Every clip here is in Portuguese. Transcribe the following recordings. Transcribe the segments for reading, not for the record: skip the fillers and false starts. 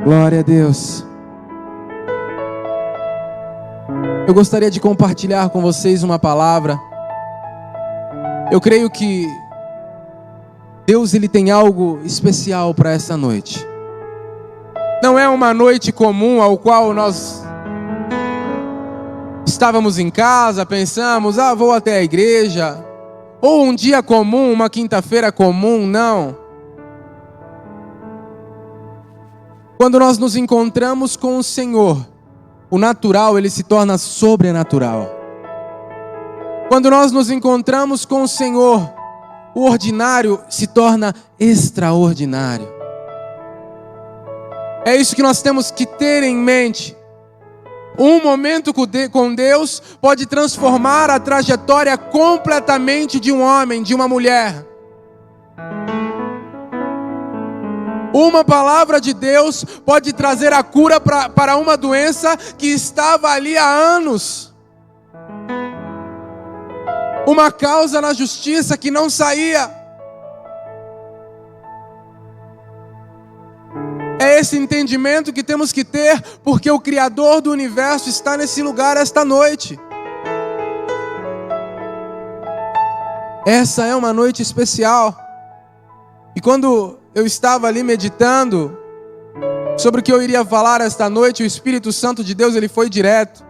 Glória a Deus. Eu gostaria de compartilhar com vocês uma palavra. Eu creio que Deus ele tem algo especial para essa noite. Não é uma noite comum ao qual nós estávamos em casa, pensamos, vou até a igreja. Ou um dia comum, uma quinta-feira comum, não. Quando nós nos encontramos com o Senhor, o natural ele se torna sobrenatural. Quando nós nos encontramos com o Senhor, o ordinário se torna extraordinário. É isso que nós temos que ter em mente. Um momento com Deus pode transformar a trajetória completamente de um homem, de uma mulher. Uma palavra de Deus pode trazer a cura para uma doença que estava ali há anos. Uma causa na justiça que não saía. É esse entendimento que temos que ter, porque o Criador do universo está nesse lugar esta noite. Essa é uma noite especial. E quando eu estava ali meditando sobre o que eu iria falar esta noite, o Espírito Santo de Deus ele foi direto.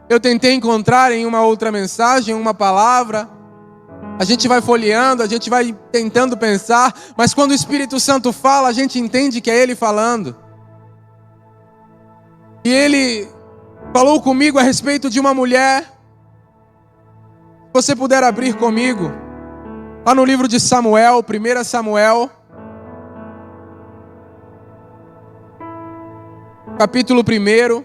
Eu tentei encontrar em uma outra mensagem, uma palavra. A gente vai folheando, a gente vai tentando pensar, mas quando o Espírito Santo fala, a gente entende que é Ele falando. E Ele falou comigo a respeito de uma mulher. Se você puder abrir comigo, lá no livro de Samuel, 1 Samuel, capítulo 1.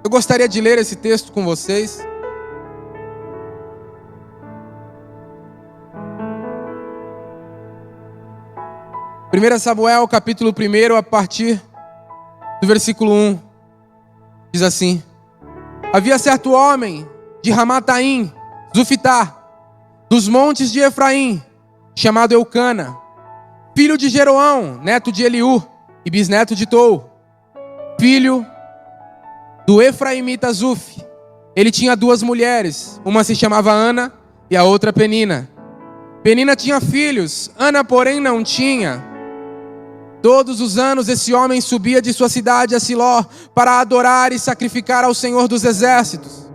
Eu gostaria de ler esse texto com vocês. Primeira Samuel, capítulo 1, a partir do versículo 1. Diz assim: Havia certo homem de Ramataim, Zufitá, dos montes de Efraim, chamado Eucana, filho de Jeroão, neto de Eliú e bisneto de Tou, filho do Efraimita Zuf. Ele tinha duas mulheres, uma se chamava Ana e a outra Penina. Penina tinha filhos, Ana porém não tinha. Todos os anos esse homem subia de sua cidade a Siló para adorar e sacrificar ao Senhor dos Exércitos.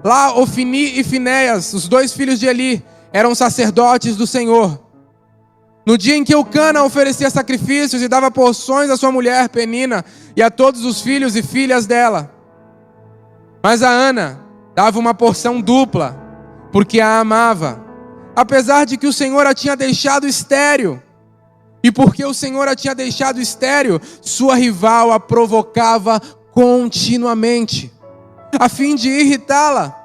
Lá Ofni e Finéias, os dois filhos de Eli, eram sacerdotes do Senhor. No dia em que Eucana oferecia sacrifícios e dava porções à sua mulher Penina e a todos os filhos e filhas dela. Mas a Ana dava uma porção dupla, porque a amava, apesar de que o Senhor a tinha deixado estéril. E porque o Senhor a tinha deixado estéril, sua rival a provocava continuamente, a fim de irritá-la.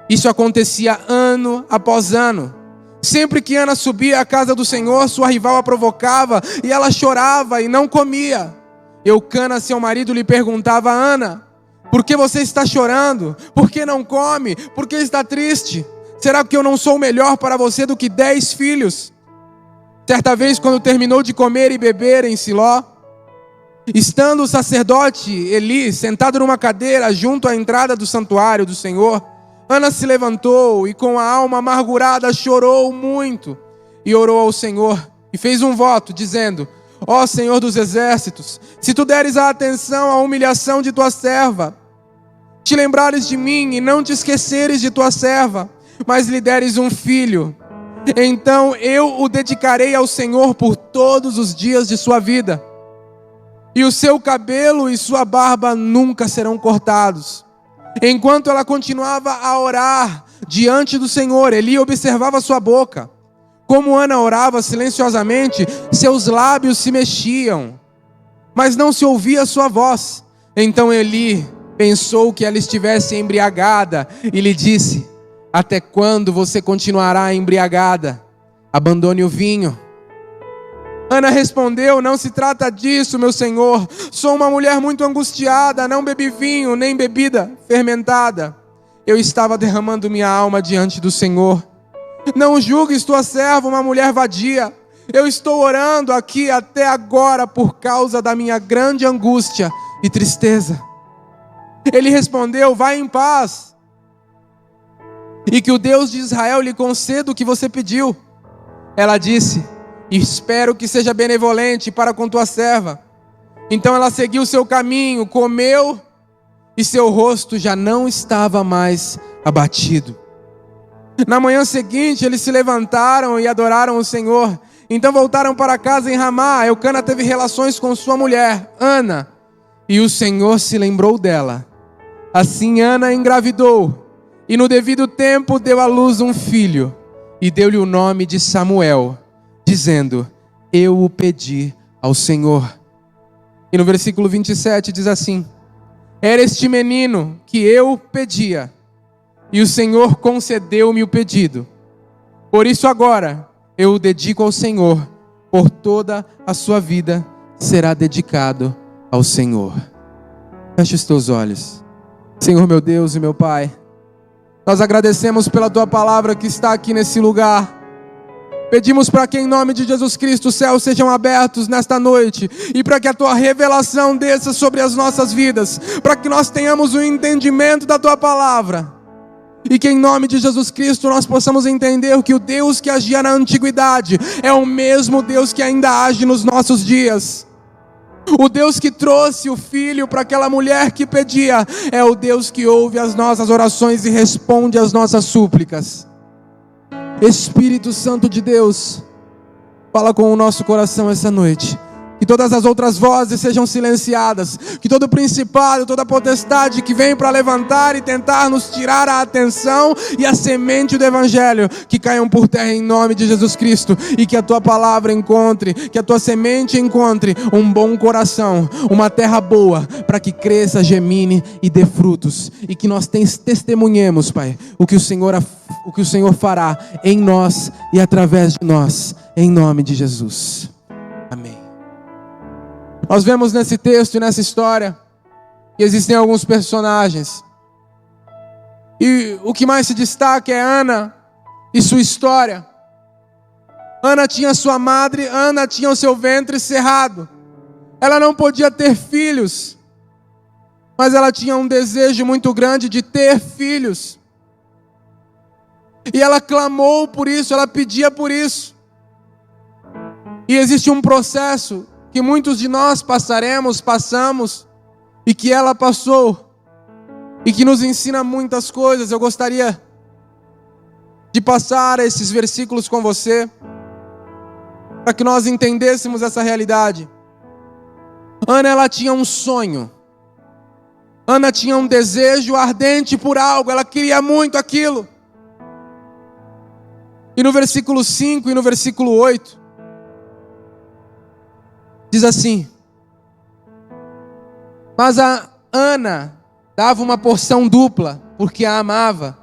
Isso acontecia ano após ano. Sempre que Ana subia à casa do Senhor, sua rival a provocava, e ela chorava e não comia. Eucana, seu marido, lhe perguntava: Ana, por que você está chorando? Por que não come? Por que está triste? Será que eu não sou melhor para você do que 10 filhos? Certa vez, quando terminou de comer e beber em Siló, estando o sacerdote Eli sentado numa cadeira junto à entrada do santuário do Senhor, Ana se levantou e com a alma amargurada chorou muito e orou ao Senhor e fez um voto dizendo: Ó Senhor dos Exércitos, se tu deres a atenção à humilhação de tua serva, te lembrares de mim e não te esqueceres de tua serva, mas lhe deres um filho, então eu o dedicarei ao Senhor por todos os dias de sua vida, e o seu cabelo e sua barba nunca serão cortados. Enquanto ela continuava a orar diante do Senhor, Eli observava sua boca. Como Ana orava silenciosamente, seus lábios se mexiam, mas não se ouvia sua voz. Então Eli pensou que ela estivesse embriagada e lhe disse: Até quando você continuará embriagada? Abandone o vinho. Ana respondeu: Não se trata disso, meu senhor. Sou uma mulher muito angustiada, não bebi vinho, nem bebida fermentada. Eu estava derramando minha alma diante do Senhor. Não julgues tua serva uma mulher vadia. Eu estou orando aqui até agora por causa da minha grande angústia e tristeza. Ele respondeu: vai em paz, e que o Deus de Israel lhe conceda o que você pediu. Ela disse: espero que seja benevolente para com tua serva. Então ela seguiu seu caminho, comeu, e seu rosto já não estava mais abatido. Na manhã seguinte eles se levantaram e adoraram o Senhor. Então voltaram para casa em Ramá. Eucana teve relações com sua mulher, Ana, e o Senhor se lembrou dela. Assim Ana engravidou, e no devido tempo deu à luz um filho, e deu-lhe o nome de Samuel, dizendo: eu o pedi ao Senhor. E no versículo 27 diz assim: era este menino que eu pedia, e o Senhor concedeu-me o pedido. Por isso agora eu o dedico ao Senhor, por toda a sua vida será dedicado ao Senhor. Feche os teus olhos. Senhor meu Deus e meu Pai, nós agradecemos pela tua palavra que está aqui nesse lugar. Pedimos para que em nome de Jesus Cristo os céus sejam abertos nesta noite, e para que a tua revelação desça sobre as nossas vidas, para que nós tenhamos o entendimento da tua palavra. E que em nome de Jesus Cristo nós possamos entender que o Deus que agia na antiguidade é o mesmo Deus que ainda age nos nossos dias. O Deus que trouxe o filho para aquela mulher que pedia é o Deus que ouve as nossas orações e responde às nossas súplicas. Espírito Santo de Deus, fala com o nosso coração essa noite. Que todas as outras vozes sejam silenciadas. Que todo principado, toda potestade que vem para levantar e tentar nos tirar a atenção e a semente do Evangelho, que caiam por terra em nome de Jesus Cristo. E que a tua palavra encontre, que a tua semente encontre um bom coração, uma terra boa, para que cresça, gemine e dê frutos. E que nós testemunhemos, Pai, o que o Senhor fará em nós e através de nós, em nome de Jesus. Amém. Nós vemos nesse texto e nessa história que existem alguns personagens. E o que mais se destaca é Ana e sua história. Ana tinha sua madre, Ana tinha o seu ventre cerrado. Ela não podia ter filhos, mas ela tinha um desejo muito grande de ter filhos. E ela clamou por isso, ela pedia por isso. E existe um processo que muitos de nós passamos, e que ela passou, e que nos ensina muitas coisas. Eu gostaria de passar esses versículos com você, para que nós entendêssemos essa realidade. Ana, ela tinha um sonho. Ana tinha um desejo ardente por algo, ela queria muito aquilo. E no versículo 5 e no versículo 8, diz assim: mas a Ana dava uma porção dupla, porque a amava,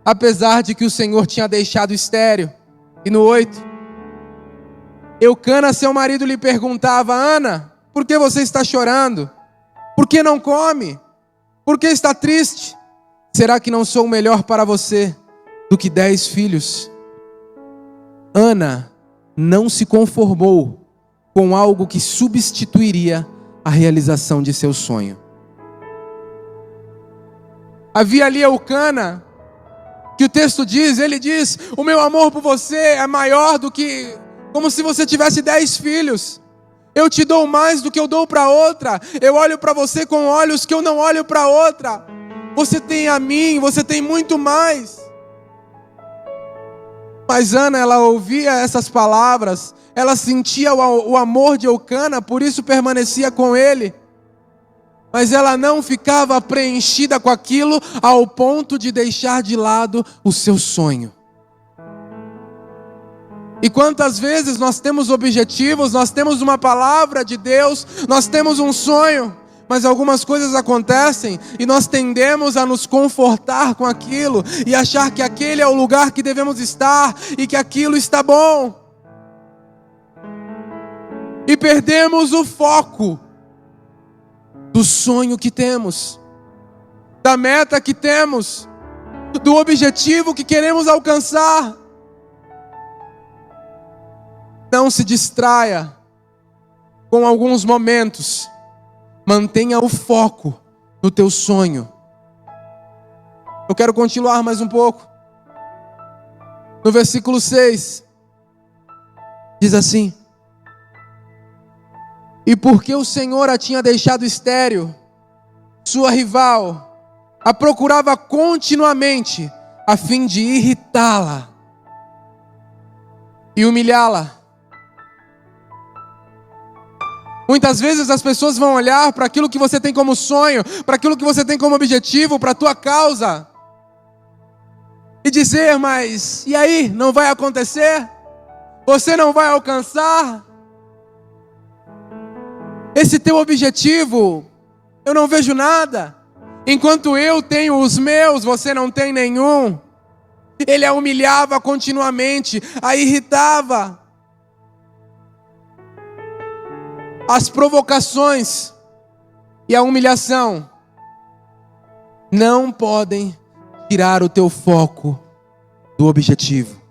apesar de que o Senhor tinha deixado estéril. E no 8, Eucana, seu marido, lhe perguntava: Ana, por que você está chorando? Por que não come? Por que está triste? Será que não sou melhor para você do que 10 filhos? Ana não se conformou com algo que substituiria a realização de seu sonho. Havia ali Eucana, que o texto diz, ele diz: o meu amor por você é maior do que, como se você tivesse 10 filhos. Eu te dou mais do que eu dou para outra. Eu olho para você com olhos que eu não olho para outra. Você tem a mim, você tem muito mais. Mas Ana, ela ouvia essas palavras, ela sentia o amor de Eucana, por isso permanecia com ele. Mas ela não ficava preenchida com aquilo ao ponto de deixar de lado o seu sonho. E quantas vezes nós temos objetivos, nós temos uma palavra de Deus, nós temos um sonho, mas algumas coisas acontecem e nós tendemos a nos confortar com aquilo e achar que aquele é o lugar que devemos estar e que aquilo está bom. E perdemos o foco do sonho que temos, da meta que temos, do objetivo que queremos alcançar. Não se distraia com alguns momentos. Mantenha o foco no teu sonho. Eu quero continuar mais um pouco. No versículo 6, diz assim: e porque o Senhor a tinha deixado estéril, sua rival a procurava continuamente, a fim de irritá-la e humilhá-la. Muitas vezes as pessoas vão olhar para aquilo que você tem como sonho, para aquilo que você tem como objetivo, para a tua causa, e dizer: mas e aí, não vai acontecer? Você não vai alcançar? Esse teu objetivo, eu não vejo nada. Enquanto eu tenho os meus, você não tem nenhum. Ele a humilhava continuamente, a irritava. As provocações e a humilhação não podem tirar o teu foco do objetivo.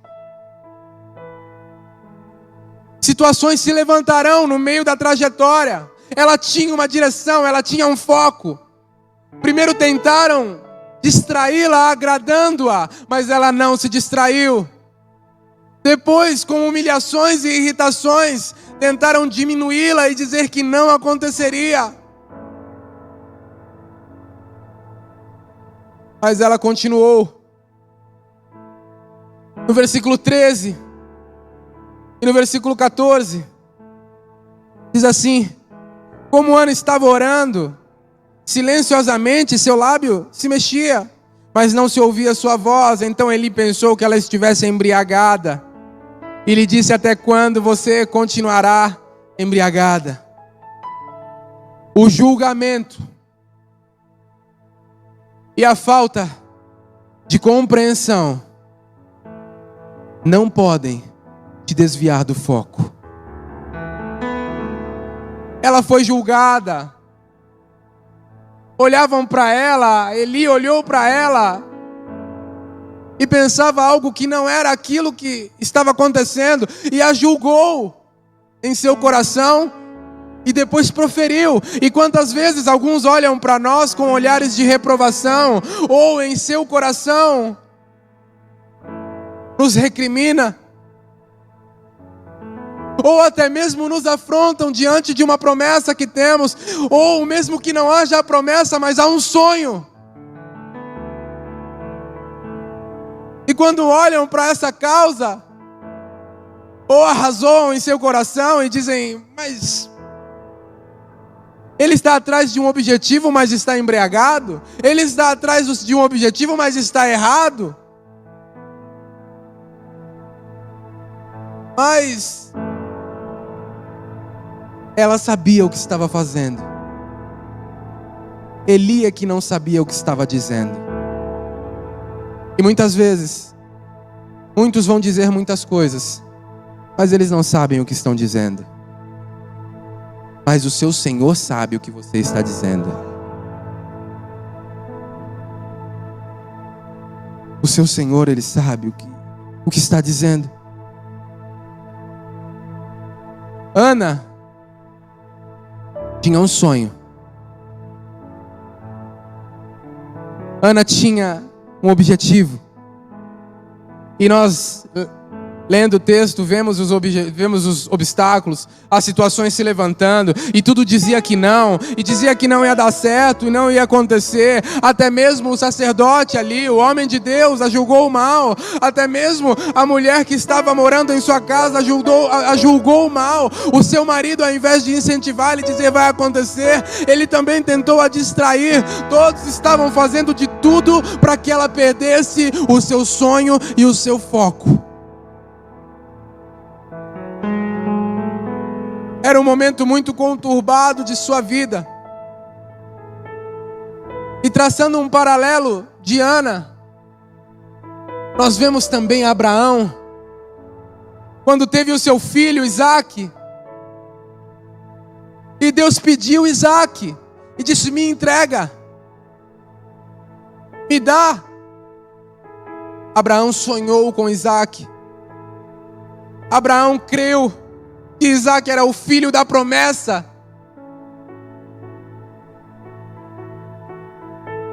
Situações se levantarão no meio da trajetória. Ela tinha uma direção, ela tinha um foco. Primeiro tentaram distraí-la, agradando-a, mas ela não se distraiu. Depois, com humilhações e irritações, tentaram diminuí-la e dizer que não aconteceria. Mas ela continuou. No versículo 13 e no versículo 14, diz assim: como Ana estava orando, silenciosamente seu lábio se mexia, mas não se ouvia sua voz. Então Eli pensou que ela estivesse embriagada, e lhe disse: até quando você continuará embriagada? O julgamento e a falta de compreensão não podem te desviar do foco. Ela foi julgada. Olhavam para ela, Eli olhou para ela e pensava algo que não era aquilo que estava acontecendo, e a julgou em seu coração e depois proferiu. E quantas vezes alguns olham para nós com olhares de reprovação, ou em seu coração nos recrimina, ou até mesmo nos afrontam diante de uma promessa que temos, ou mesmo que não haja a promessa, mas há um sonho. E quando olham para essa causa, ou arrazoam em seu coração e dizem: mas ele está atrás de um objetivo, mas está embriagado. Ele está atrás de um objetivo, mas está errado. Mas ela sabia o que estava fazendo. Eli é que não sabia o que estava dizendo. E muitas vezes, muitos vão dizer muitas coisas, mas eles não sabem o que estão dizendo. Mas o seu Senhor sabe o que você está dizendo. O seu Senhor, Ele sabe o que está dizendo. Ana tinha um sonho. Ana tinha um objetivo. E nós, lendo o texto, vemos os obstáculos, as situações se levantando, e tudo dizia que não, e dizia que não ia dar certo, e não ia acontecer. Até mesmo o sacerdote ali, o homem de Deus, a julgou mal. Até mesmo a mulher que estava morando em sua casa a julgou mal. O seu marido, ao invés de incentivar e dizer vai acontecer, ele também tentou a distrair. Todos estavam fazendo de tudo para que ela perdesse o seu sonho e o seu foco. Era um momento muito conturbado de sua vida. E traçando um paralelo de Ana, nós vemos também Abraão, quando teve o seu filho Isaque. E Deus pediu Isaque e disse: me entrega, me dá. Abraão sonhou com Isaque. Abraão creu que Isaac era o filho da promessa.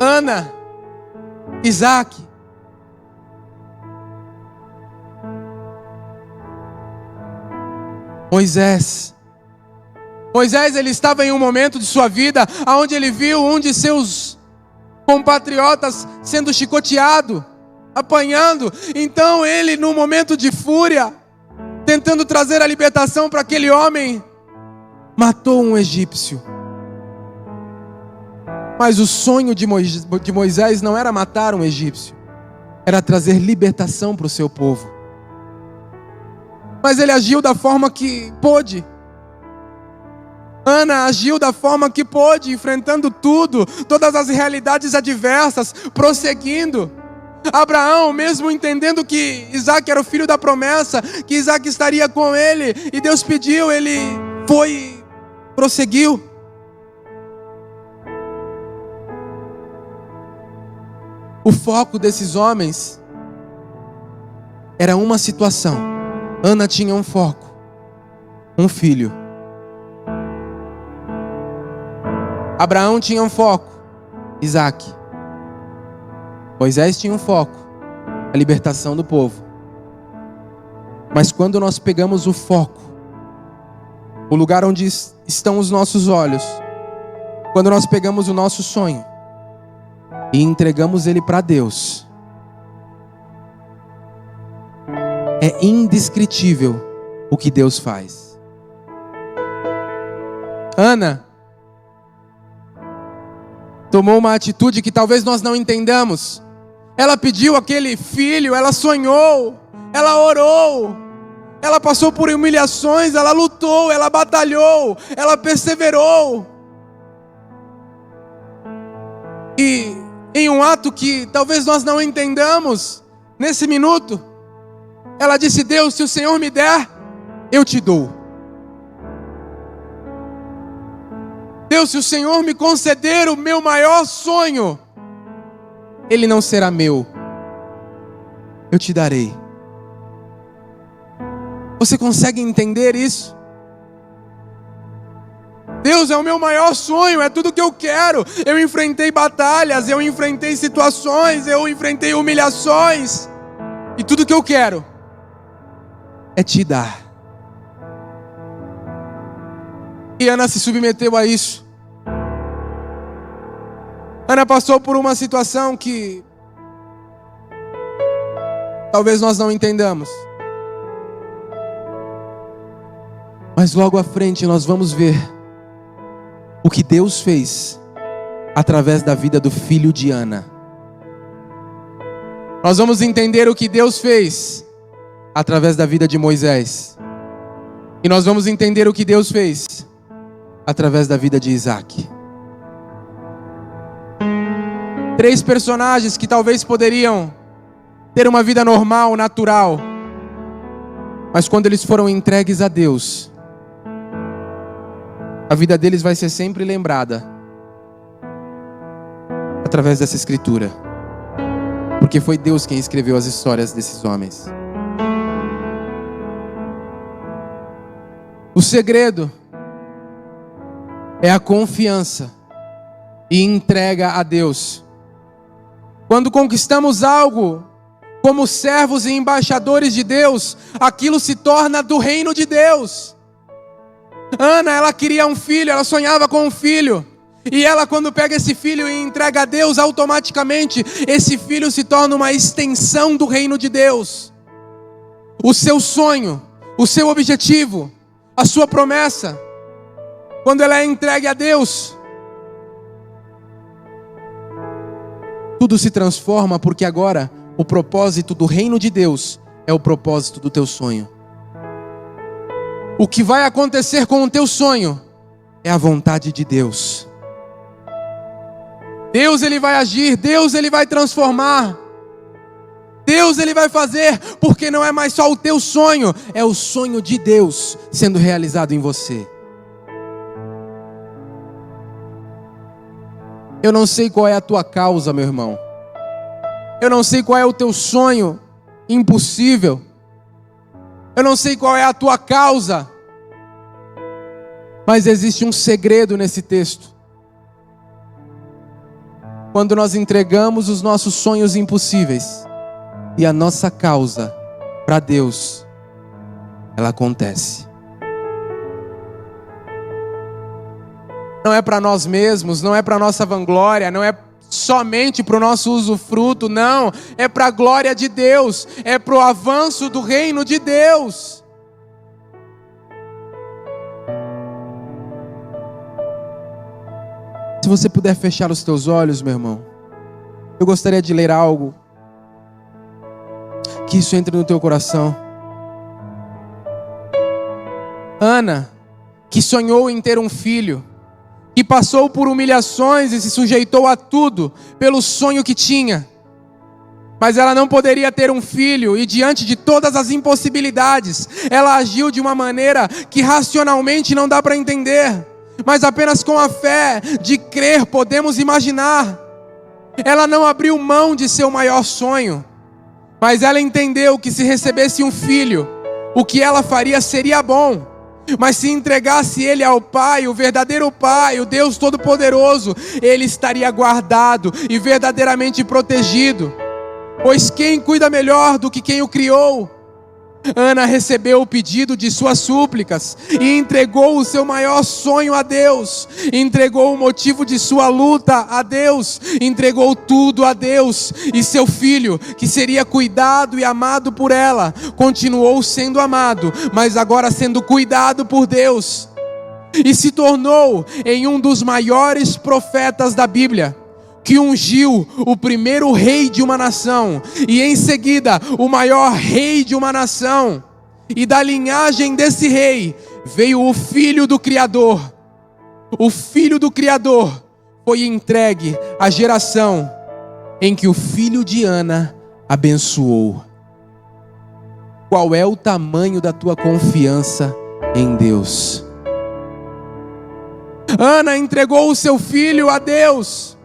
Ana, Isaac. Moisés, ele estava em um momento de sua vida onde ele viu um de seus compatriotas sendo chicoteado, apanhando. Então ele, num momento de fúria, tentando trazer a libertação para aquele homem, matou um egípcio. Mas o sonho de Moisés não era matar um egípcio, era trazer libertação para o seu povo. Mas ele agiu da forma que pôde. Ana agiu da forma que pôde, enfrentando tudo, todas as realidades adversas, prosseguindo. Abraão, mesmo entendendo que Isaac era o filho da promessa, que Isaac estaria com ele, e Deus pediu, ele foi e prosseguiu. O foco desses homens era uma situação. Ana tinha um foco, um filho. Abraão tinha um foco, Isaac. Moisés tinha um foco, a libertação do povo. Mas quando nós pegamos o foco, o lugar onde estão os nossos olhos, quando nós pegamos o nosso sonho e entregamos ele para Deus, é indescritível o que Deus faz. Ana tomou uma atitude que talvez nós não entendamos. Ela pediu aquele filho, ela sonhou, ela orou, ela passou por humilhações, ela lutou, ela batalhou, ela perseverou. E em um ato que talvez nós não entendamos, nesse minuto, ela disse: Deus, se o Senhor me der, eu te dou. Deus, se o Senhor me conceder o meu maior sonho, ele não será meu, eu te darei. Você consegue entender isso? Deus, é o meu maior sonho, é tudo que eu quero. Eu enfrentei batalhas, eu enfrentei situações, eu enfrentei humilhações, e tudo que eu quero é te dar. E Ana se submeteu a isso. Ana passou por uma situação que talvez nós não entendamos. Mas logo à frente nós vamos ver o que Deus fez através da vida do filho de Ana. Nós vamos entender o que Deus fez através da vida de Moisés. E nós vamos entender o que Deus fez através da vida de Isaac. 3 personagens que talvez poderiam ter uma vida normal, natural, mas quando eles foram entregues a Deus, a vida deles vai ser sempre lembrada através dessa escritura, porque foi Deus quem escreveu as histórias desses homens. O segredo é a confiança e entrega a Deus. Quando conquistamos algo como servos e embaixadores de Deus, aquilo se torna do reino de Deus. Ana, ela queria um filho, ela sonhava com um filho. E ela, quando pega esse filho e entrega a Deus, automaticamente esse filho se torna uma extensão do reino de Deus. O seu sonho, o seu objetivo, a sua promessa, quando ela é entregue a Deus, tudo se transforma, porque agora o propósito do reino de Deus é o propósito do teu sonho. O que vai acontecer com o teu sonho é a vontade de Deus. Deus, ele vai agir, Deus, ele vai transformar. Deus, ele vai fazer, porque não é mais só o teu sonho, é o sonho de Deus sendo realizado em você. Eu não sei qual é a tua causa, meu irmão. Eu não sei qual é o teu sonho impossível. Eu não sei qual é a tua causa Mas existe um segredo nesse texto. Quando nós entregamos os nossos sonhos impossíveis e a nossa causa para Deus, ela acontece. Não é para nós mesmos, não é para nossa vanglória, não é somente para o nosso usufruto, não. É para a glória de Deus, é para o avanço do reino de Deus. Se você puder fechar os teus olhos, meu irmão, eu gostaria de ler algo, que isso entre no teu coração. Ana, que sonhou em ter um filho, que passou por humilhações e se sujeitou a tudo pelo sonho que tinha, mas ela não poderia ter um filho, e diante de todas as impossibilidades, ela agiu de uma maneira que racionalmente não dá para entender, mas apenas com a fé de crer podemos imaginar. Ela não abriu mão de seu maior sonho, mas ela entendeu que se recebesse um filho, o que ela faria seria bom, mas se entregasse ele ao Pai, o verdadeiro Pai, o Deus Todo-Poderoso, ele estaria guardado e verdadeiramente protegido, pois quem cuida melhor do que quem o criou? Ana recebeu o pedido de suas súplicas e entregou o seu maior sonho a Deus, entregou o motivo de sua luta a Deus, entregou tudo a Deus, e seu filho, que seria cuidado e amado por ela, continuou sendo amado, mas agora sendo cuidado por Deus, e se tornou em um dos maiores profetas da Bíblia, que ungiu o primeiro rei de uma nação, e em seguida o maior rei de uma nação, e da linhagem desse rei veio o filho do Criador. O filho do Criador foi entregue à geração em que o filho de Ana abençoou. Qual é o tamanho da tua confiança em Deus? Ana entregou o seu filho a Deus.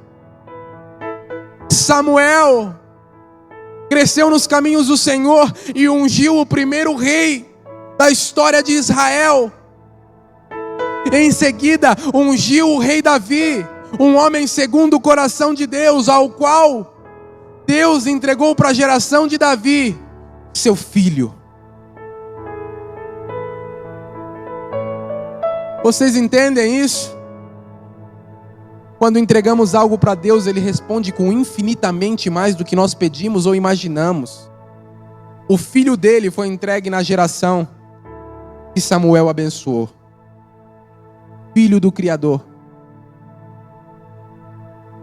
Samuel cresceu nos caminhos do Senhor e ungiu o primeiro rei da história de Israel. Em seguida, ungiu o rei Davi, um homem segundo o coração de Deus, ao qual Deus entregou para a geração de Davi seu filho. Vocês entendem isso? Quando entregamos algo para Deus, Ele responde com infinitamente mais do que nós pedimos ou imaginamos. O filho dele foi entregue na geração que Samuel abençoou. Filho do Criador.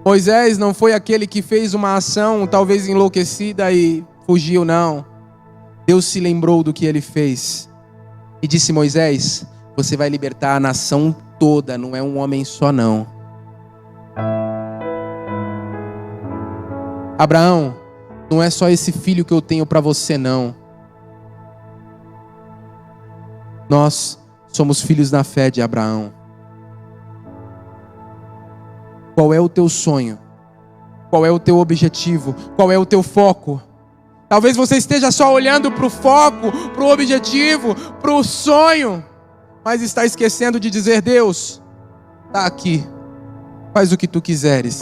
Moisés não foi aquele que fez uma ação talvez enlouquecida e fugiu, não. Deus se lembrou do que ele fez e disse: Moisés, você vai libertar a nação toda, não é um homem só não. Abraão, não é só esse filho que eu tenho para você não. Nós somos filhos na fé de Abraão. Qual é o teu sonho? Qual é o teu objetivo? Qual é o teu foco? Talvez você esteja só olhando para o foco, para o objetivo, para o sonho, mas está esquecendo de dizer: Deus, está aqui, faz o que tu quiseres,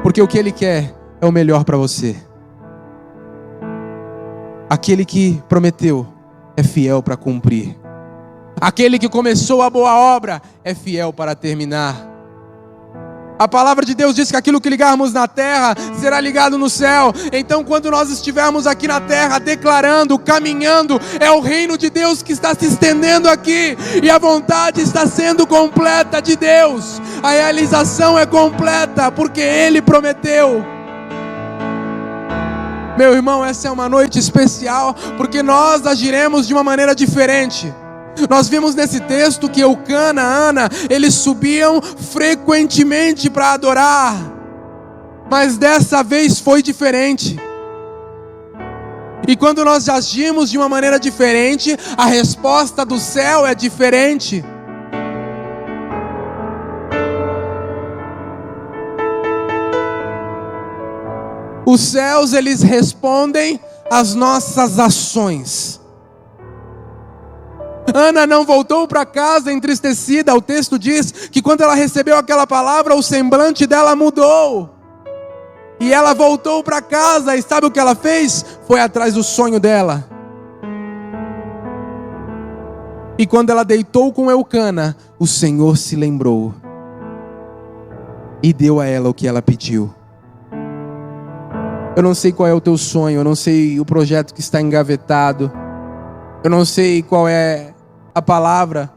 porque o que Ele quer é o melhor para você. Aquele que prometeu é fiel para cumprir. Aquele que começou a boa obra é fiel para terminar. A palavra de Deus diz que aquilo que ligarmos na terra será ligado no céu. Então, quando nós estivermos aqui na terra declarando, caminhando, é o reino de Deus que está se estendendo aqui, e a vontade está sendo completa de Deus. A realização é completa porque Ele prometeu. Meu irmão, essa é uma noite especial porque nós agiremos de uma maneira diferente. Nós vimos nesse texto que Eucana, Ana, eles subiam frequentemente para adorar, mas dessa vez foi diferente. E quando nós agimos de uma maneira diferente, a resposta do céu é diferente. Os céus, eles respondem às nossas ações. Ana não voltou para casa entristecida. O texto diz que quando ela recebeu aquela palavra, o semblante dela mudou. E ela voltou para casa, e sabe o que ela fez? Foi atrás do sonho dela. E quando ela deitou com Eucana, o Senhor se lembrou e deu a ela o que ela pediu. Eu não sei qual é o teu sonho, eu não sei o projeto que está engavetado, eu não sei qual é a palavra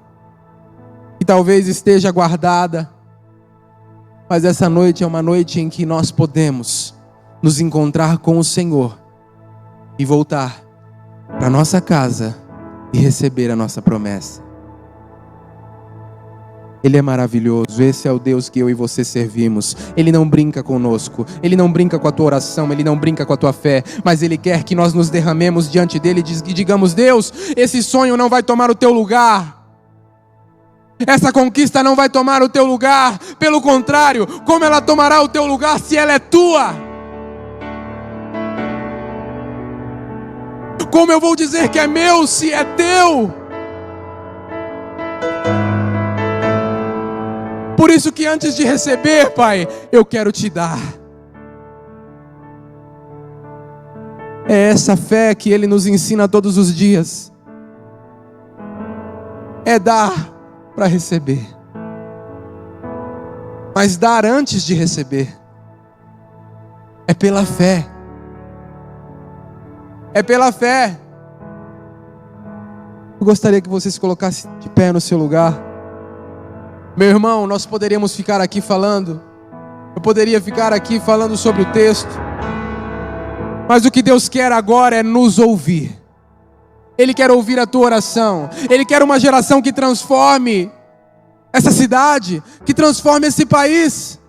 que talvez esteja guardada. Mas essa noite é uma noite em que nós podemos nos encontrar com o Senhor e voltar para nossa casa e receber a nossa promessa. Ele é maravilhoso, esse é o Deus que eu e você servimos. Ele não brinca conosco, Ele não brinca com a tua oração, Ele não brinca com a tua fé, mas Ele quer que nós nos derramemos diante dEle e digamos: Deus, esse sonho não vai tomar o teu lugar. Essa conquista não vai tomar o teu lugar. Pelo contrário, como ela tomará o teu lugar se ela é tua? Como eu vou dizer que é meu se é teu? Por isso que antes de receber, Pai, eu quero te dar. É essa fé que Ele nos ensina todos os dias. É dar para receber, mas dar antes de receber. É pela fé. É pela fé. Eu gostaria que você se colocasse de pé no seu lugar. Meu irmão, nós poderíamos ficar aqui falando. Eu poderia ficar aqui falando sobre o texto. Mas o que Deus quer agora é nos ouvir. Ele quer ouvir a tua oração. Ele quer uma geração que transforme essa cidade, que transforme esse país.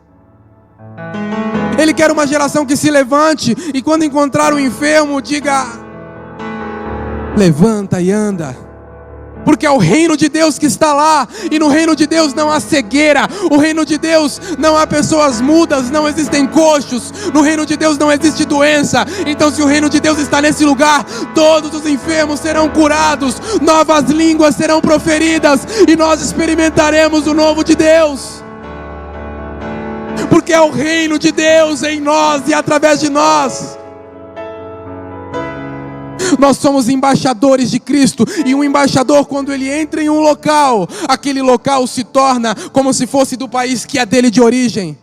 Ele quer uma geração que se levante e quando encontrar um enfermo, diga: levanta e anda. Porque é o reino de Deus que está lá. E no reino de Deus não há cegueira. O reino de Deus não há pessoas mudas, não existem coxos. No reino de Deus não existe doença. Então se o reino de Deus está nesse lugar, todos os enfermos serão curados, novas línguas serão proferidas, e nós experimentaremos o novo de Deus. Porque é o reino de Deus em nós e através de nós. Nós somos embaixadores de Cristo. E um embaixador, quando ele entra em um local, aquele local se torna como se fosse do país que é dele de origem.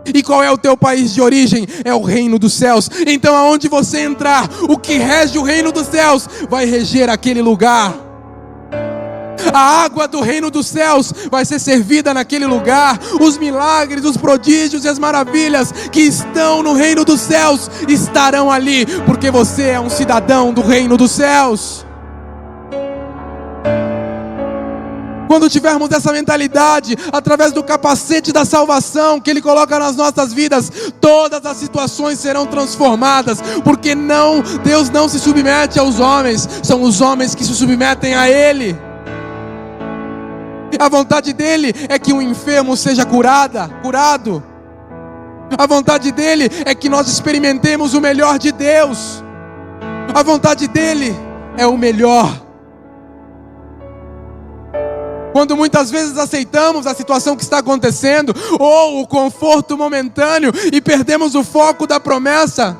E qual é o teu país de origem? É o reino dos céus. Então aonde você entrar, o que rege o reino dos céus vai reger aquele lugar. A água do reino dos céus vai ser servida naquele lugar. Os milagres, os prodígios e as maravilhas que estão no reino dos céus estarão ali, porque você é um cidadão do reino dos céus. Quando tivermos essa mentalidade, através do capacete da salvação que Ele coloca nas nossas vidas, todas as situações serão transformadas, porque Deus não se submete aos homens, são os homens que se submetem a Ele. A vontade dEle é que um enfermo seja curado. A vontade dEle é que nós experimentemos o melhor de Deus. A vontade dEle é o melhor. Quando muitas vezes aceitamos a situação que está acontecendo, ou o conforto momentâneo, e perdemos o foco da promessa,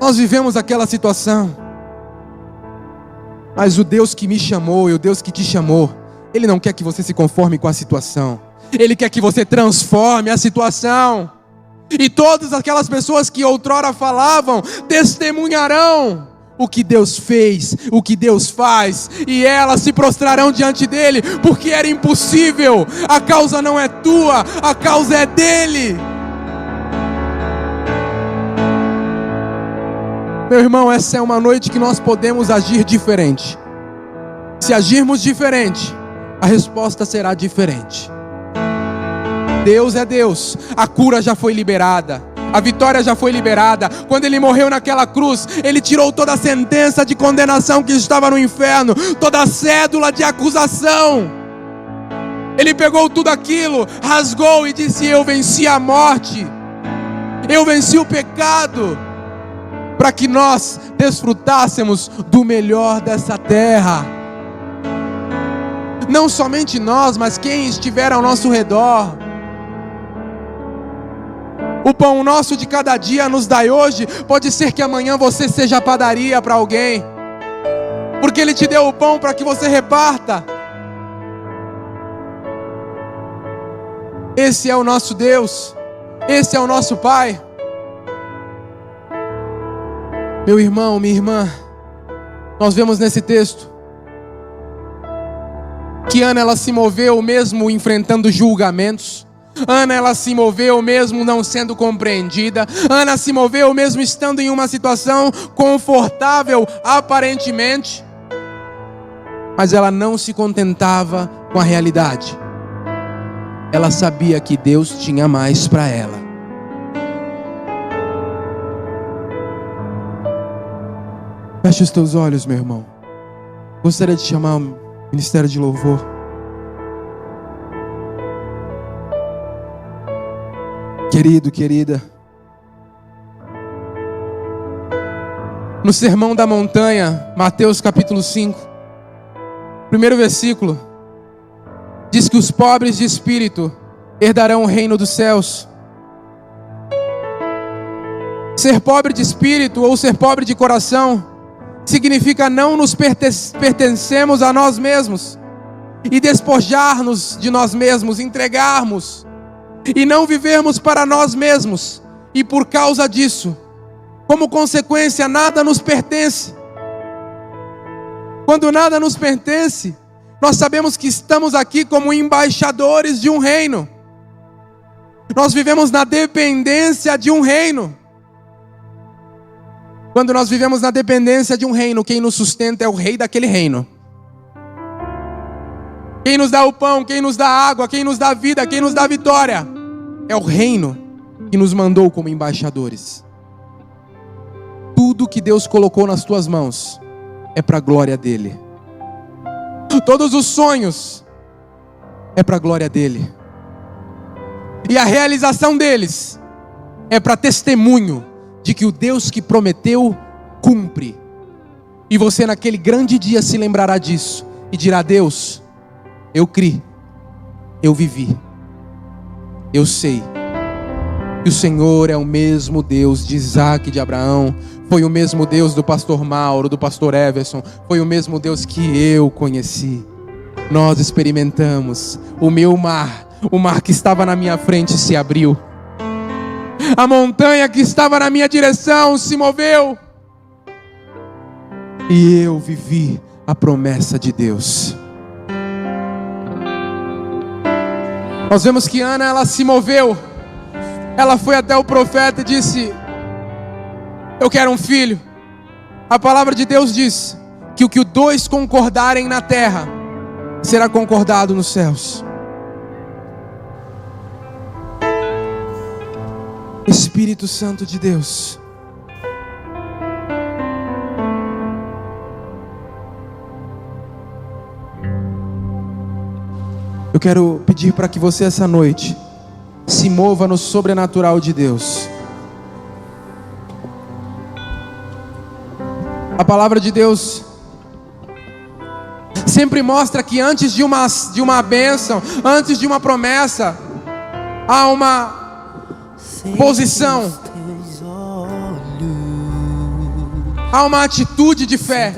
nós vivemos aquela situação. Mas o Deus que me chamou e o Deus que te chamou, Ele não quer que você se conforme com a situação. Ele quer que você transforme a situação. E todas aquelas pessoas que outrora falavam, testemunharão o que Deus fez, o que Deus faz. E elas se prostrarão diante dEle, porque era impossível. A causa não é tua, a causa é dEle. Meu irmão, essa é uma noite que nós podemos agir diferente. Se agirmos diferente, a resposta será diferente. Deus é Deus, a cura já foi liberada, a vitória já foi liberada. Quando Ele morreu naquela cruz, Ele tirou toda a sentença de condenação que estava no inferno, toda a cédula de acusação. Ele pegou tudo aquilo, rasgou e disse: eu venci a morte, eu venci o pecado. para que nós desfrutássemos do melhor dessa terra. Não somente nós, mas quem estiver ao nosso redor. O pão nosso de cada dia nos dai hoje. Pode ser que amanhã você seja padaria para alguém, porque Ele te deu o pão para que você reparta. Esse é o nosso Deus, esse é o nosso Pai. Meu irmão, minha irmã, nós vemos nesse texto que Ana, ela se moveu mesmo enfrentando julgamentos. Ana, ela se moveu mesmo não sendo compreendida. Ana se moveu mesmo estando em uma situação confortável aparentemente. Mas ela não se contentava com a realidade. Ela sabia que Deus tinha mais para ela. Feche os teus olhos, meu irmão. Gostaria de chamar o Ministério de Louvor. Querido, querida, no Sermão da Montanha, Mateus capítulo 5, primeiro versículo, diz que os pobres de espírito herdarão o reino dos céus. Ser pobre de espírito ou ser pobre de coração significa não nos pertencermos a nós mesmos e despojar-nos de nós mesmos, entregarmos e não vivermos para nós mesmos. E por causa disso, como consequência, nada nos pertence. Quando nada nos pertence, nós sabemos que estamos aqui como embaixadores de um reino. Nós vivemos na dependência de um reino. Quando nós vivemos na dependência de um reino, quem nos sustenta é o rei daquele reino. Quem nos dá o pão, quem nos dá a água, quem nos dá a vida, quem nos dá a vitória, é o reino que nos mandou como embaixadores. Tudo que Deus colocou nas tuas mãos é para a glória dele. Todos os sonhos é para a glória dele. E a realização deles é para testemunho de que o Deus que prometeu cumpre. E você naquele grande dia se lembrará disso e dirá: Deus, eu criei, eu vivi, eu sei que o Senhor é o mesmo Deus de Isaac e de Abraão, foi o mesmo Deus do pastor Mauro, do pastor Everson, foi o mesmo Deus que eu conheci. Nós experimentamos o mar que estava na minha frente se abriu. A montanha que estava na minha direção se moveu. E eu vivi a promessa de Deus. Nós vemos que Ana, ela se moveu. Ela foi até o profeta e disse: eu quero um filho. A palavra de Deus diz que o que os dois concordarem na terra será concordado nos céus. Espírito Santo de Deus, eu quero pedir para que você essa noite se mova no sobrenatural de Deus. A palavra de Deus sempre mostra que antes de uma bênção, antes de uma promessa, há uma posição, há uma atitude de fé.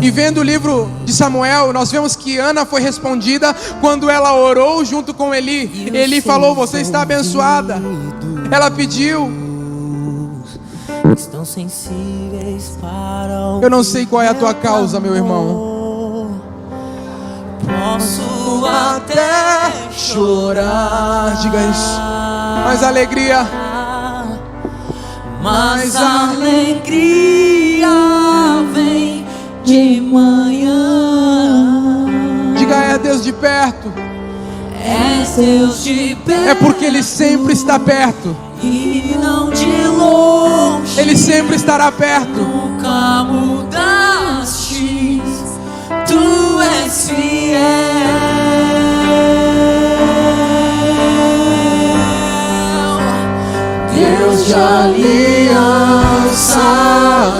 E vendo o livro de Samuel, nós vemos que Ana foi respondida quando ela orou junto com Eli. Eli falou: você está abençoada. Ela pediu. Eu não sei qual é a tua causa, meu irmão. Posso até chorar, diga isso, mas alegria, vem de manhã. Diga: é Deus de perto. É Deus de perto. É porque Ele sempre está perto. E não de longe. Ele sempre estará perto. Nunca mudaste. Tu és fiel. Deus de aliança,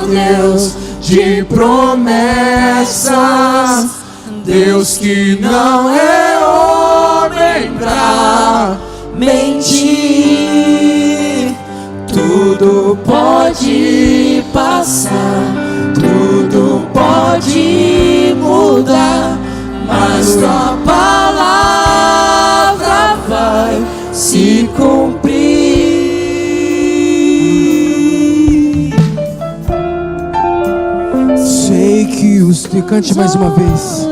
Deus de promessas, Deus que não é homem pra mentir. Tudo pode passar, tudo pode mudar, mas tua palavra vai se cumprir. Sei que os teus... Cante mais uma vez.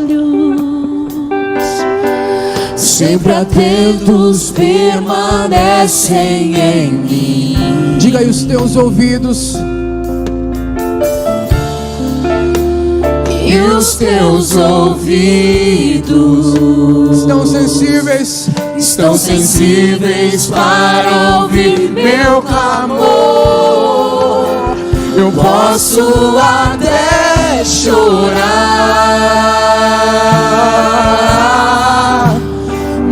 Sempre atentos permanecem em mim. Diga aí, os teus ouvidos e os teus ouvidos estão sensíveis para ouvir meu clamor. Eu posso até chorar,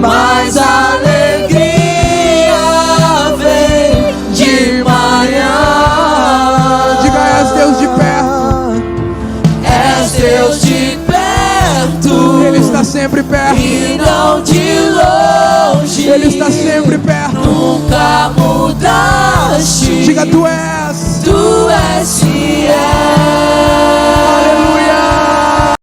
mas a alegria vem de manhã. Diga, és Deus de perto. És Deus de perto. Ele está sempre perto. E não de longe. Ele está sempre perto. Nunca mudaste. Diga, tu és